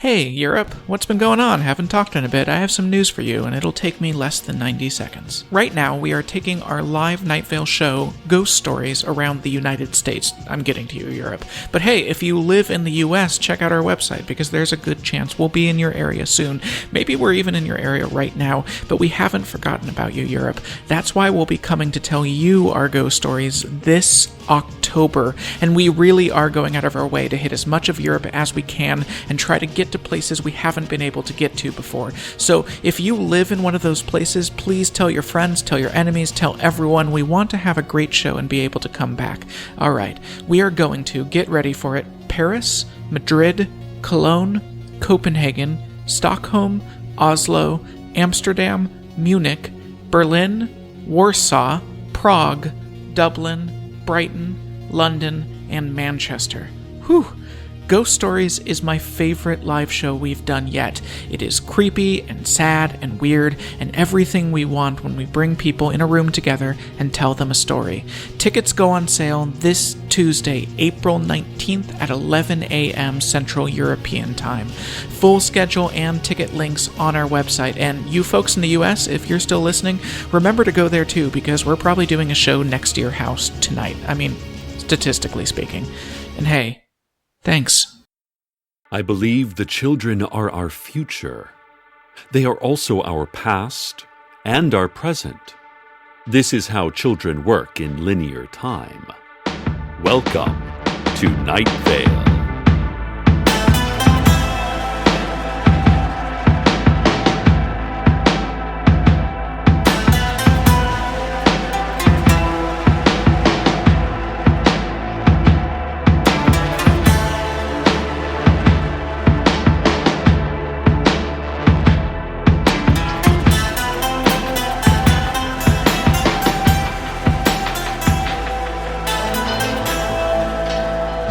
Hey, Europe, what's been going on? Haven't talked in a bit. I have some news for you, and it'll take me less than 90 seconds. Right now, we are taking our live Night Vale show, Ghost Stories, around the United States. I'm getting to you, Europe. But hey, if you live in the US, check out our website, because there's a good chance we'll be in your area soon. Maybe we're even in your area right now, but we haven't forgotten about you, Europe. That's why we'll be coming to tell you our ghost stories this October, and we really are going out of our way to hit as much of Europe as we can and try to get to places we haven't been able to get to before. So if you live in one of those places, please tell your friends, tell your enemies, tell everyone. We want to have a great show and be able to come back. All right, we are going to get ready for it. Paris, Madrid, Cologne, Copenhagen, Stockholm, Oslo, Amsterdam, Munich, Berlin, Warsaw, Prague, Dublin, Brighton, London, and Manchester. Whew! Ghost Stories is my favorite live show we've done yet. It is creepy and sad and weird and everything we want when we bring people in a room together and tell them a story. Tickets go on sale this Tuesday, April 19th at 11 a.m. Central European Time. Full schedule and ticket links on our website. And you folks in the US, if you're still listening, remember to go there too, because we're probably doing a show next to your house tonight. I mean, statistically speaking. And hey, thanks. I believe the children are our future. They are also our past and our present. This is how children work in linear time. Welcome to Night Vale.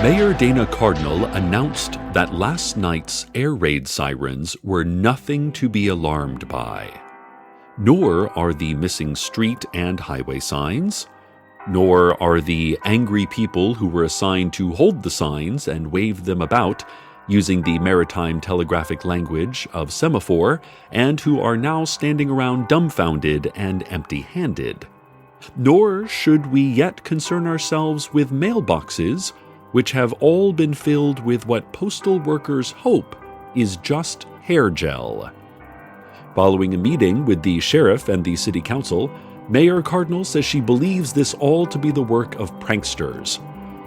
Mayor Dana Cardinal announced that last night's air raid sirens were nothing to be alarmed by. Nor are the missing street and highway signs, nor are the angry people who were assigned to hold the signs and wave them about using the maritime telegraphic language of semaphore, and who are now standing around dumbfounded and empty-handed. Nor should we yet concern ourselves with mailboxes which have all been filled with what postal workers hope is just hair gel. Following a meeting with the sheriff and the city council, Mayor Cardinal says she believes this all to be the work of pranksters.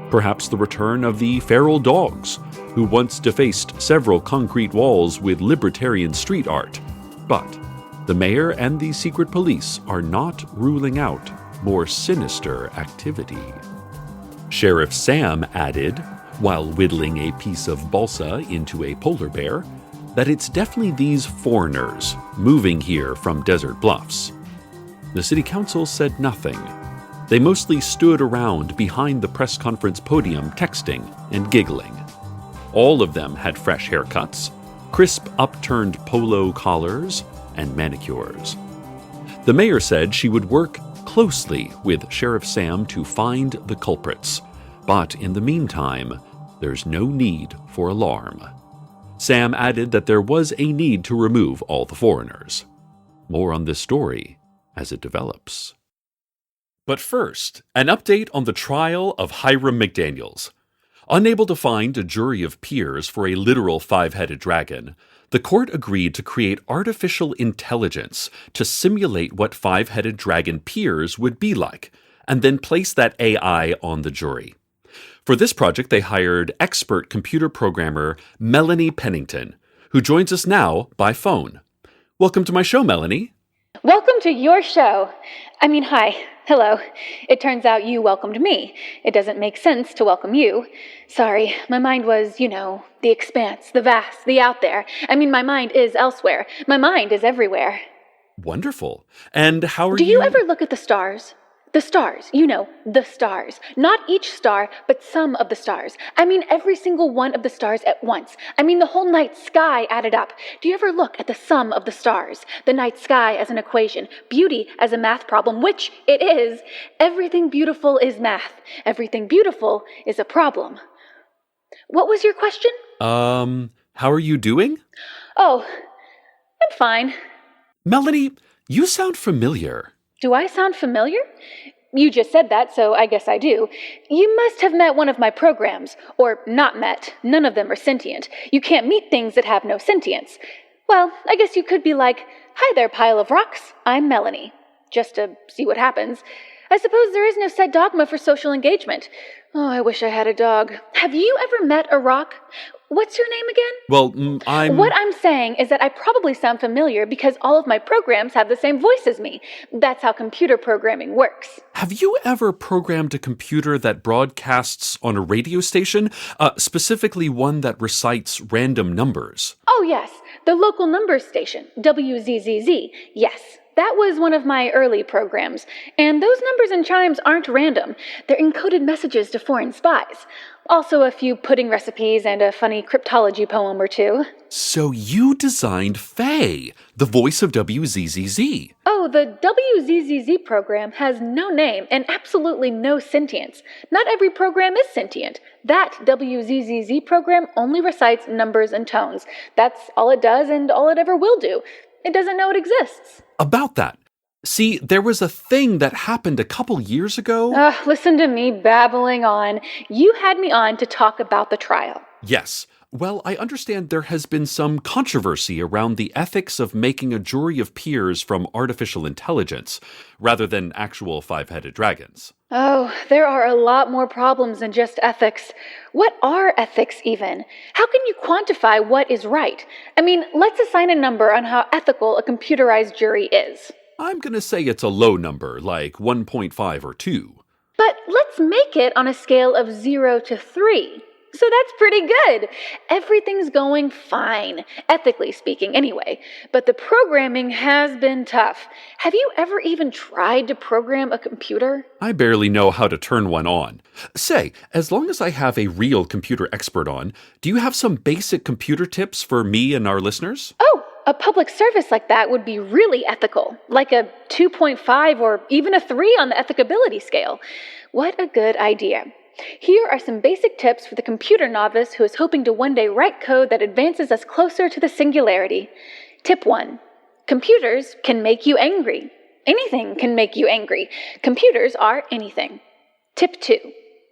Perhaps the return of the feral dogs, who once defaced several concrete walls with libertarian street art. But the mayor and the secret police are not ruling out more sinister activity. Sheriff Sam added, while whittling a piece of balsa into a polar bear, that it's definitely these foreigners moving here from Desert Bluffs. The city council said nothing. They mostly stood around behind the press conference podium texting and giggling. All of them had fresh haircuts, crisp upturned polo collars, and manicures. The mayor said she would work closely with Sheriff Sam to find the culprits, but in the meantime, there's no need for alarm. Sam added that there was a need to remove all the foreigners. More on this story as it develops. But first, an update on the trial of Hiram McDaniels. Unable to find a jury of peers for a literal five-headed dragon, the court agreed to create artificial intelligence to simulate what five-headed dragon peers would be like, and then place that AI on the jury. For this project, they hired expert computer programmer Melony Pennington, who joins us now by phone. Welcome to my show, Melony. Welcome to your show. Hi. Hello. It turns out you welcomed me. It doesn't make sense to welcome you. Sorry, my mind was, the expanse, the vast, the out there. My mind is elsewhere. My mind is everywhere. Wonderful. And how are you... Do you ever look at the stars? The stars, the stars. Not each star, but some of the stars. Every single one of the stars at once. The whole night sky added up. Do you ever look at the sum of the stars? The night sky as an equation, beauty as a math problem, which it is. Everything beautiful is math. Everything beautiful is a problem. What was your question? How are you doing? Oh, I'm fine. Melony, you sound familiar. Do I sound familiar? You just said that, so I guess I do. You must have met one of my programs. Or not met. None of them are sentient. You can't meet things that have no sentience. Well, I guess you could be like, "Hi there, pile of rocks. I'm Melony." Just to see what happens. I suppose there is no set dogma for social engagement. Oh, I wish I had a dog. Have you ever met a rock? What's your name again? Well, What I'm saying is that I probably sound familiar because all of my programs have the same voice as me. That's how computer programming works. Have you ever programmed a computer that broadcasts on a radio station, specifically one that recites random numbers? Oh, yes, the local numbers station, WZZZ. Yes, that was one of my early programs. And those numbers and chimes aren't random. They're encoded messages to foreign spies. Also a few pudding recipes and a funny cryptology poem or two. So you designed Faye, the voice of WZZZ. Oh, the WZZZ program has no name and absolutely no sentience. Not every program is sentient. That WZZZ program only recites numbers and tones. That's all it does and all it ever will do. It doesn't know it exists. About that. See, there was a thing that happened a couple years ago. Listen to me babbling on. You had me on to talk about the trial. Yes. Well, I understand there has been some controversy around the ethics of making a jury of peers from artificial intelligence, rather than actual five-headed dragons. Oh, there are a lot more problems than just ethics. What are ethics, even? How can you quantify what is right? I mean, let's assign a number on how ethical a computerized jury is. I'm going to say it's a low number, like 1.5 or 2. But let's make it on a scale of 0 to 3. So that's pretty good. Everything's going fine, ethically speaking anyway. But the programming has been tough. Have you ever even tried to program a computer? I barely know how to turn one on. Say, as long as I have a real computer expert on, do you have some basic computer tips for me and our listeners? Oh, a public service like that would be really ethical, like a 2.5 or even a 3 on the ethicability scale. What a good idea. Here are some basic tips for the computer novice who is hoping to one day write code that advances us closer to the singularity. Tip 1. Computers can make you angry. Anything can make you angry. Computers are anything. Tip 2.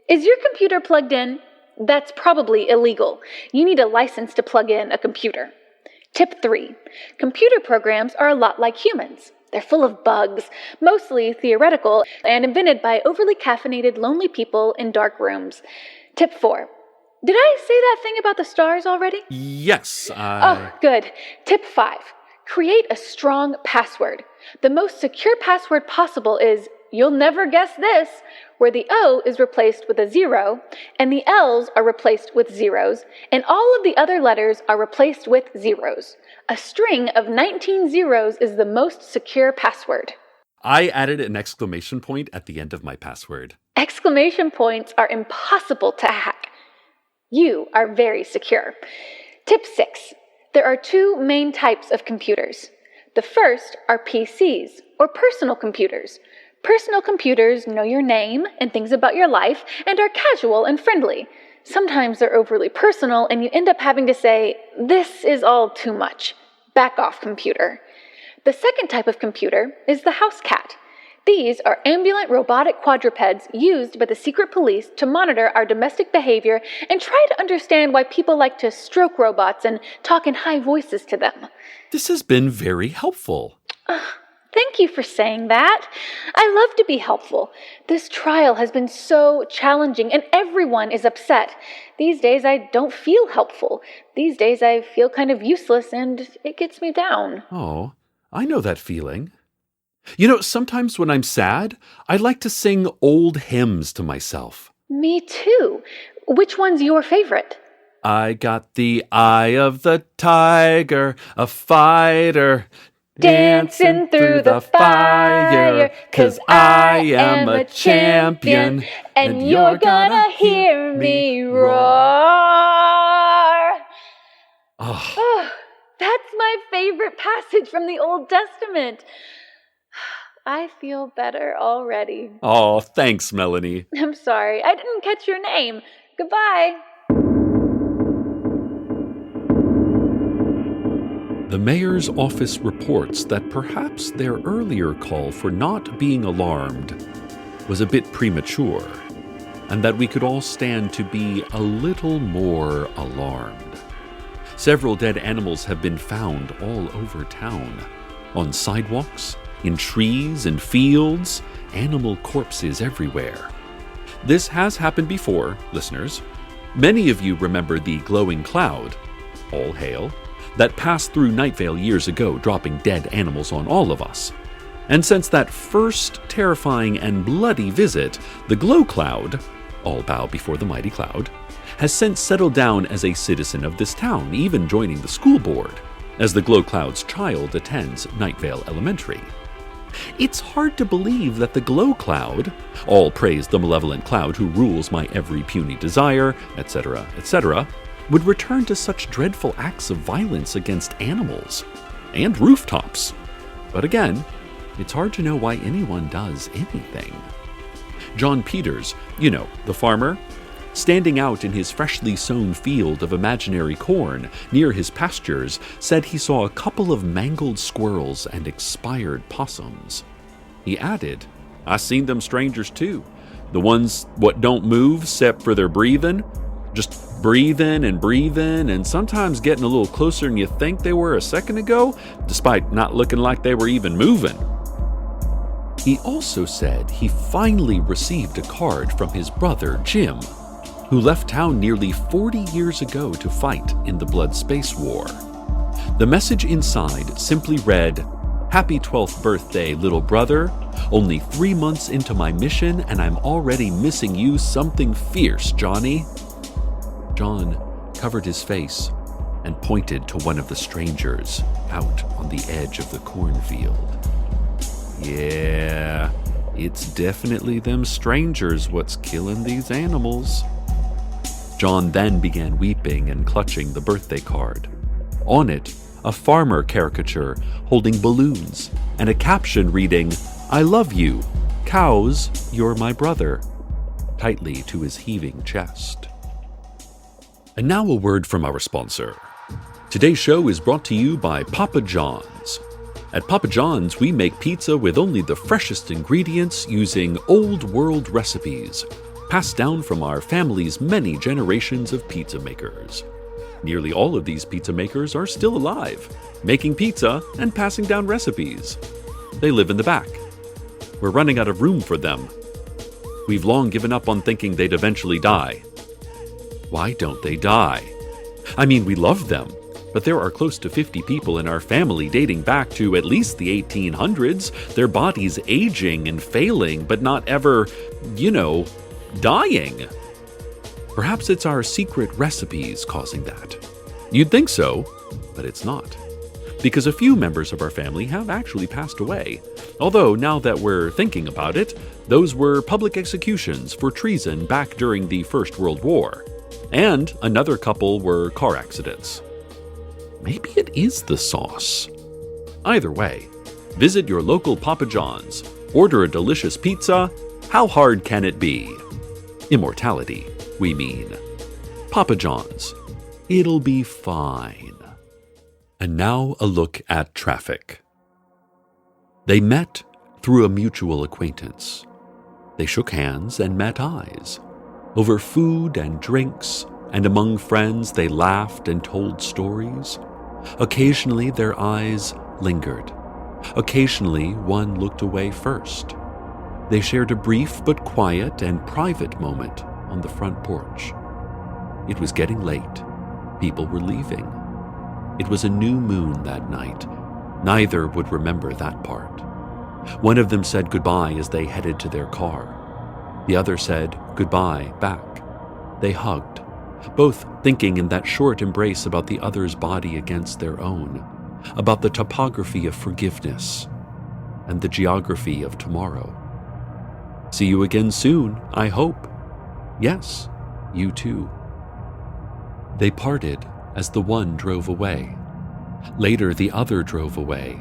Is your computer plugged in? That's probably illegal. You need a license to plug in a computer. Tip 3. Computer programs are a lot like humans. They're full of bugs, mostly theoretical, and invented by overly caffeinated, lonely people in dark rooms. Tip 4. Did I say that thing about the stars already? Yes, Oh, good. Tip 5. Create a strong password. The most secure password possible is, you'll never guess this, where the O is replaced with a 0, and the L's are replaced with zeros, and all of the other letters are replaced with zeros. A string of 19 zeros is the most secure password. I added an exclamation point at the end of my password. Exclamation points are impossible to hack. You are very secure. Tip 6. There are 2 main types of computers. The first are PCs, or personal computers. Personal computers know your name and things about your life and are casual and friendly. Sometimes they're overly personal and you end up having to say, "This is all too much. Back off, computer." The second type of computer is the house cat. These are ambulant robotic quadrupeds used by the secret police to monitor our domestic behavior and try to understand why people like to stroke robots and talk in high voices to them. This has been very helpful. Thank you for saying that. I love to be helpful. This trial has been so challenging and everyone is upset. These days I don't feel helpful. These days I feel kind of useless and it gets me down. Oh, I know that feeling. You know, sometimes when I'm sad, I like to sing old hymns to myself. Me too. Which one's your favorite? I got the eye of the tiger, a fighter, dancing through the fire, 'cause I am a champion, and you're gonna hear me roar. Oh, that's my favorite passage from the Old Testament. I feel better already. Oh, thanks, Melony. I'm sorry, I didn't catch your name. Goodbye. The mayor's office reports that perhaps their earlier call for not being alarmed was a bit premature, and that we could all stand to be a little more alarmed. Several dead animals have been found all over town. On sidewalks, in trees and fields, animal corpses everywhere. This has happened before, listeners. Many of you remember the glowing cloud, all hail, that passed through Night Vale years ago, dropping dead animals on all of us. And since that first terrifying and bloody visit, the glow cloud, all bow before the mighty cloud, has since settled down as a citizen of this town, even joining the school board, as the glow cloud's child attends Night Vale Elementary. It's hard to believe that the glow cloud, all praise the malevolent cloud who rules my every puny desire, etc., etc., would return to such dreadful acts of violence against animals and rooftops. But again, it's hard to know why anyone does anything. John Peters, the farmer, standing out in his freshly sown field of imaginary corn near his pastures, said he saw a couple of mangled squirrels and expired possums. He added, "I seen them strangers too. The ones what don't move 'cept for their breathing. Just breathing and sometimes getting a little closer than you think they were a second ago, despite not looking like they were even moving." He also said he finally received a card from his brother, Jim, who left town nearly 40 years ago to fight in the Blood Space War. The message inside simply read, "Happy 12th birthday, little brother. Only 3 months into my mission and I'm already missing you something fierce, Johnny." John covered his face and pointed to one of the strangers out on the edge of the cornfield. "Yeah, it's definitely them strangers what's killing these animals." John then began weeping and clutching the birthday card. On it, a farmer caricature holding balloons and a caption reading, "I love you. Cows, you're my brother," tightly to his heaving chest. And now a word from our sponsor. Today's show is brought to you by Papa John's. At Papa John's, we make pizza with only the freshest ingredients using old world recipes, passed down from our family's many generations of pizza makers. Nearly all of these pizza makers are still alive, making pizza and passing down recipes. They live in the back. We're running out of room for them. We've long given up on thinking they'd eventually die. Why don't they die? I mean, we love them, but there are close to 50 people in our family dating back to at least the 1800s, their bodies aging and failing, but not ever, dying. Perhaps it's our secret recipes causing that. You'd think so, but it's not. Because a few members of our family have actually passed away. Although, now that we're thinking about it, those were public executions for treason back during the First World War. And another couple were car accidents. Maybe it is the sauce. Either way, visit your local Papa John's, order a delicious pizza. How hard can it be? Immortality, we mean. Papa John's. It'll be fine. And now a look at traffic. They met through a mutual acquaintance. They shook hands and met eyes. Over food and drinks, and among friends they laughed and told stories. Occasionally their eyes lingered. Occasionally one looked away first. They shared a brief but quiet and private moment on the front porch. It was getting late. People were leaving. It was a new moon that night. Neither would remember that part. One of them said goodbye as they headed to their car. The other said goodbye back. They hugged, both thinking in that short embrace about the other's body against their own, about the topography of forgiveness and the geography of tomorrow. See you again soon, I hope. Yes, you too. They parted as the one drove away. Later, the other drove away.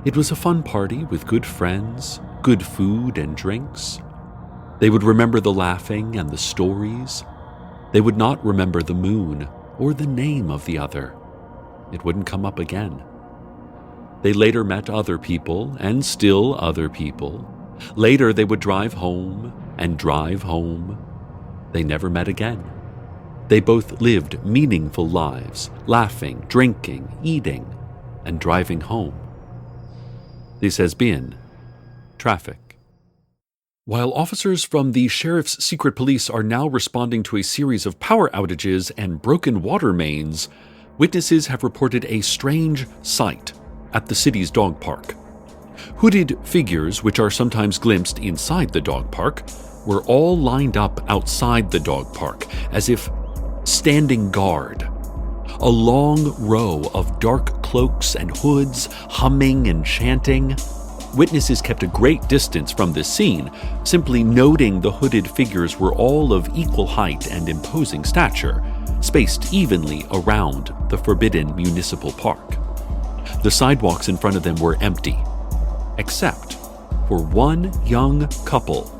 It was a fun party with good friends, good food and drinks. They would remember the laughing and the stories. They would not remember the moon or the name of the other. It wouldn't come up again. They later met other people, and still other people. Later, they would drive home and drive home. They never met again. They both lived meaningful lives, laughing, drinking, eating, and driving home. This has been Traffic. While officers from the Sheriff's Secret Police are now responding to a series of power outages and broken water mains, witnesses have reported a strange sight at the city's dog park. Hooded figures, which are sometimes glimpsed inside the dog park, were all lined up outside the dog park, as if standing guard. A long row of dark cloaks and hoods, humming and chanting. Witnesses kept a great distance from this scene, simply noting the hooded figures were all of equal height and imposing stature, spaced evenly around the forbidden municipal park. The sidewalks in front of them were empty, except for one young couple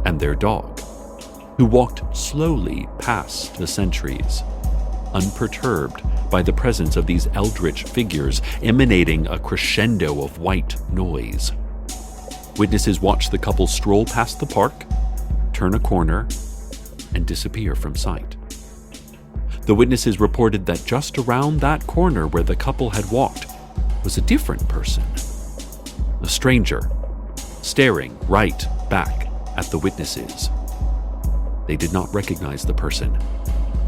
and their dog, who walked slowly past the sentries, unperturbed by the presence of these eldritch figures emanating a crescendo of white noise. Witnesses watched the couple stroll past the park, turn a corner, and disappear from sight. The witnesses reported that just around that corner where the couple had walked was a different person, a stranger, staring right back at the witnesses. They did not recognize the person,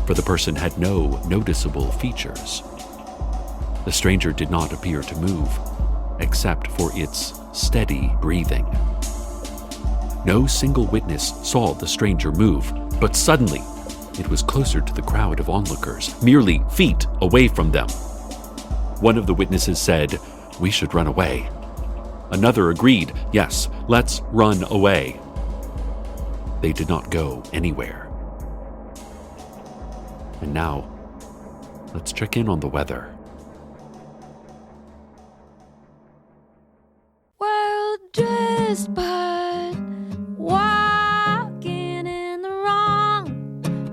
for the person had no noticeable features. The stranger did not appear to move, except for its steady breathing. No single witness saw the stranger move, but suddenly it was closer to the crowd of onlookers, merely feet away from them. One of the witnesses said, "We should run away." Another agreed, "Yes, let's run away." They did not go anywhere. And now, let's check in on the weather. Well dressed but walking in the wrong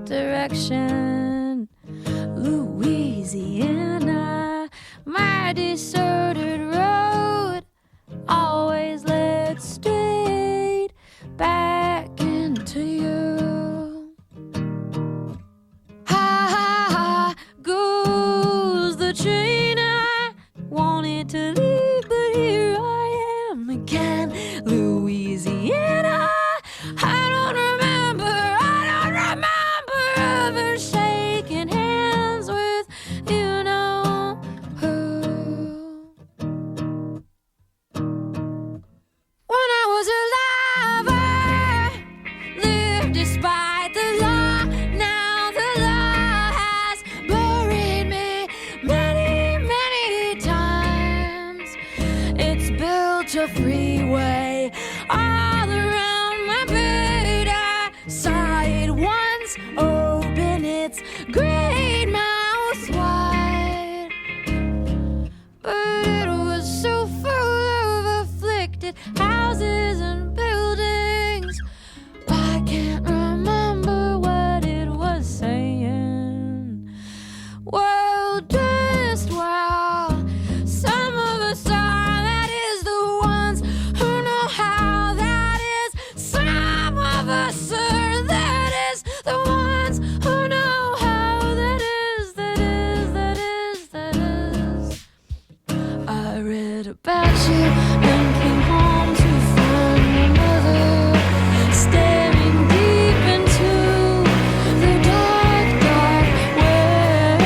direction. Louisiana, my deserted road, always led straight back into you. Ha ha ha, goes the train I wanted to leave, but here I am again. Louisiana, I don't remember ever shaking hands with you know who. When I was alive, I lived despite the law. Now the law has buried me many, many times. It's built a freeway all around my bed. I saw it once open its great mouth wide, but it was so full of afflicted houses and buildings. I can't remember what it was saying. Well dressed, well, some of us are. That is the ones who know how. That is some of us are. That is the ones who know how. That is, that is, that is, that is. I read about you and came home to find my mother staring deep into the dark, dark web.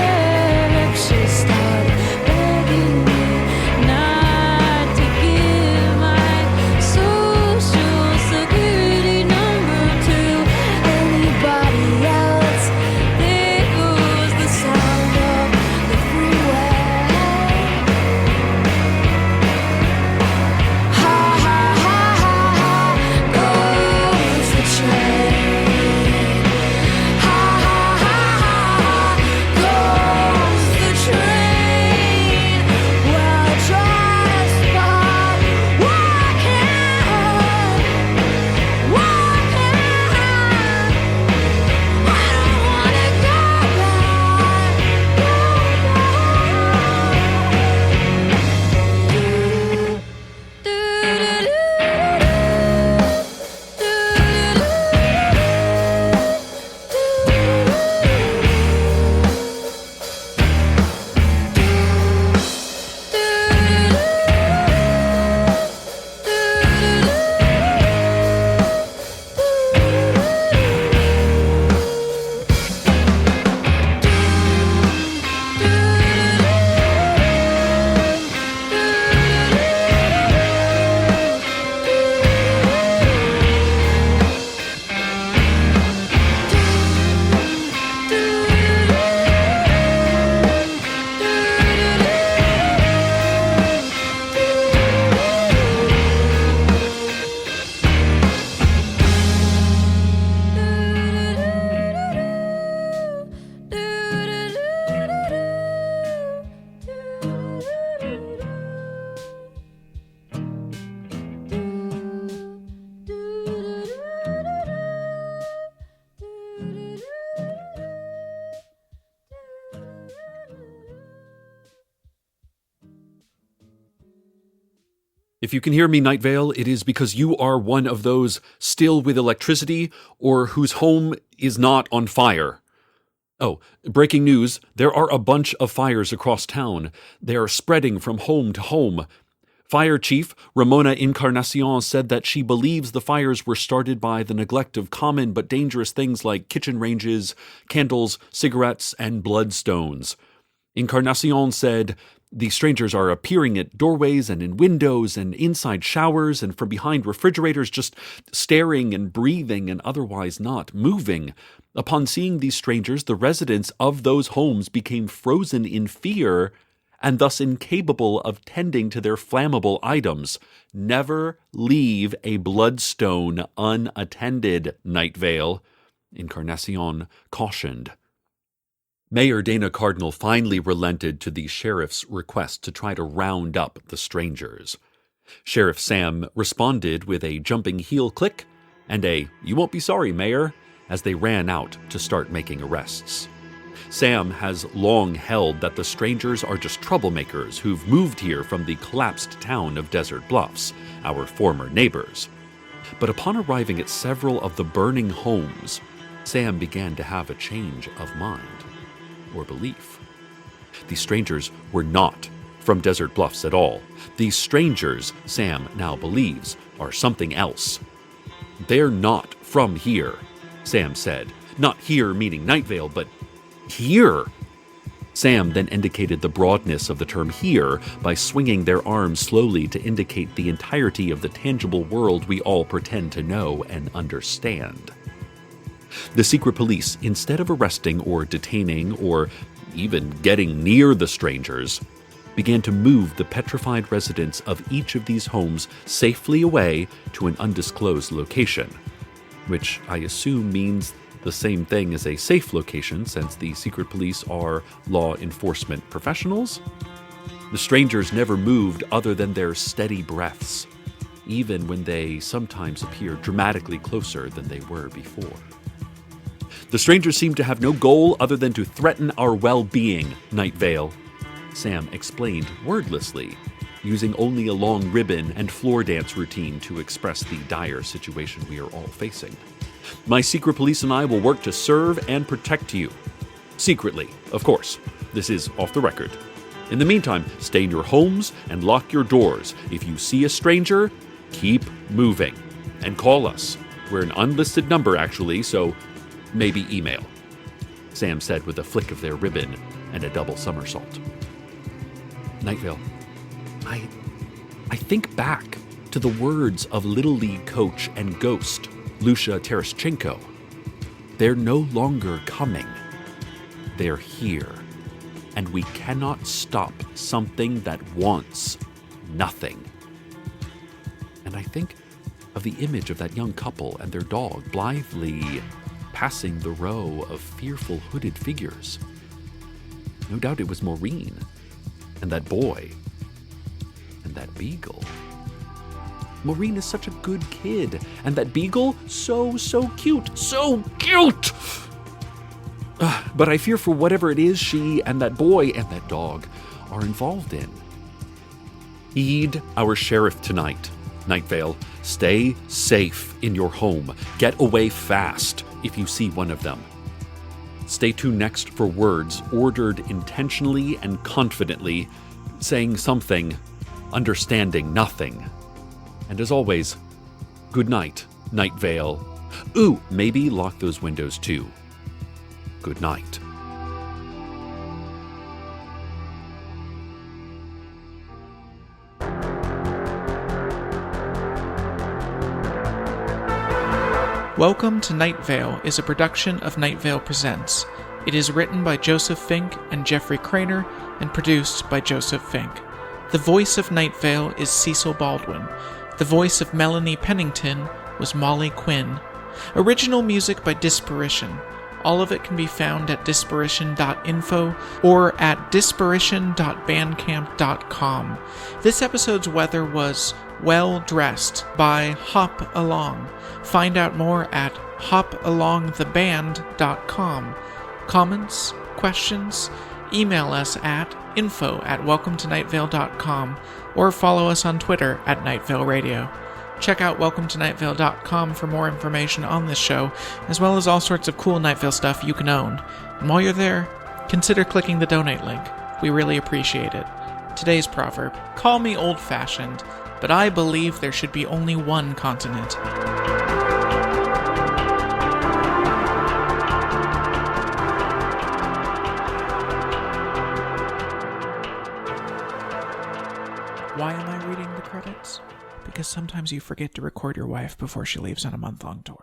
She started begging me not to give my social security number to anybody else. There goes the sound of the freeway. If you can hear me, Night Vale, it is because you are one of those still with electricity or whose home is not on fire. Oh, breaking news, there are a bunch of fires across town. They are spreading from home to home. Fire Chief Ramona Encarnacion said that she believes the fires were started by the neglect of common but dangerous things like kitchen ranges, candles, cigarettes, and bloodstones. Encarnacion said, "The strangers are appearing at doorways and in windows and inside showers and from behind refrigerators, just staring and breathing and otherwise not moving. Upon seeing these strangers, the residents of those homes became frozen in fear and thus incapable of tending to their flammable items. Never leave a bloodstone unattended, Night Vale," Encarnacion cautioned. Mayor Dana Cardinal finally relented to the sheriff's request to try to round up the strangers. Sheriff Sam responded with a jumping heel click and a "You won't be sorry, Mayor," as they ran out to start making arrests. Sam has long held that the strangers are just troublemakers who've moved here from the collapsed town of Desert Bluffs, our former neighbors. But upon arriving at several of the burning homes, Sam began to have a change of mind. Or belief. The strangers were not from Desert Bluffs at all. These strangers, Sam now believes, are something else. "They're not from here," Sam said. Not here meaning Night Vale, but here. Sam then indicated the broadness of the term here by swinging their arms slowly to indicate the entirety of the tangible world we all pretend to know and understand. The secret police, instead of arresting or detaining or even getting near the strangers, began to move the petrified residents of each of these homes safely away to an undisclosed location, which I assume means the same thing as a safe location since the secret police are law enforcement professionals. The strangers never moved other than their steady breaths, even when they sometimes appeared dramatically closer than they were before. "The strangers seem to have no goal other than to threaten our well-being, Night Vale," Sam explained wordlessly, using only a long ribbon and floor dance routine to express the dire situation we are all facing. "My secret police and I will work to serve and protect you. Secretly, of course. This is off the record. In the meantime, stay in your homes and lock your doors. If you see a stranger, keep moving. And call us. We're an unlisted number, actually, so maybe email," Sam said with a flick of their ribbon and a double somersault. Night Vale, I think back to the words of Little League coach and ghost Lucia Tereshchenko. They're no longer coming. They're here. And we cannot stop something that wants nothing. And I think of the image of that young couple and their dog blithely passing the row of fearful hooded figures. No doubt it was Maureen, and that boy, and that beagle. Maureen is such a good kid, and that beagle, so cute, so cute! But I fear for whatever it is she and that boy and that dog are involved in. Heed our sheriff tonight, Night Vale. Stay safe in your home. Get away fast if you see one of them. Stay tuned next for words ordered intentionally and confidently, saying something, understanding nothing. And as always, good night, Night Vale. Ooh, maybe lock those windows too. Good night. Welcome to Night Vale is a production of Night Vale Presents. It is written by Joseph Fink and Jeffrey Craner and produced by Joseph Fink. The voice of Night Vale is Cecil Baldwin. The voice of Melony Pennington was Molly Quinn. Original music by Disparition. All of it can be found at disparition.info or at disparition.bandcamp.com. This episode's weather was Well Dressed by Hop Along. Find out more at hopalongtheband.com. Comments, questions, Email us at info@welcometonightvale.com or follow us on Twitter at Nightvale Radio. Check out welcometonightvale.com for more information on this show, as well as all sorts of cool Night Vale stuff you can own. And while you're there, consider clicking the donate link. We really appreciate it. Today's proverb: call me old-fashioned, but I believe there should be only one continent. Why am I reading the credits? Because sometimes you forget to record your wife before she leaves on a month-long tour.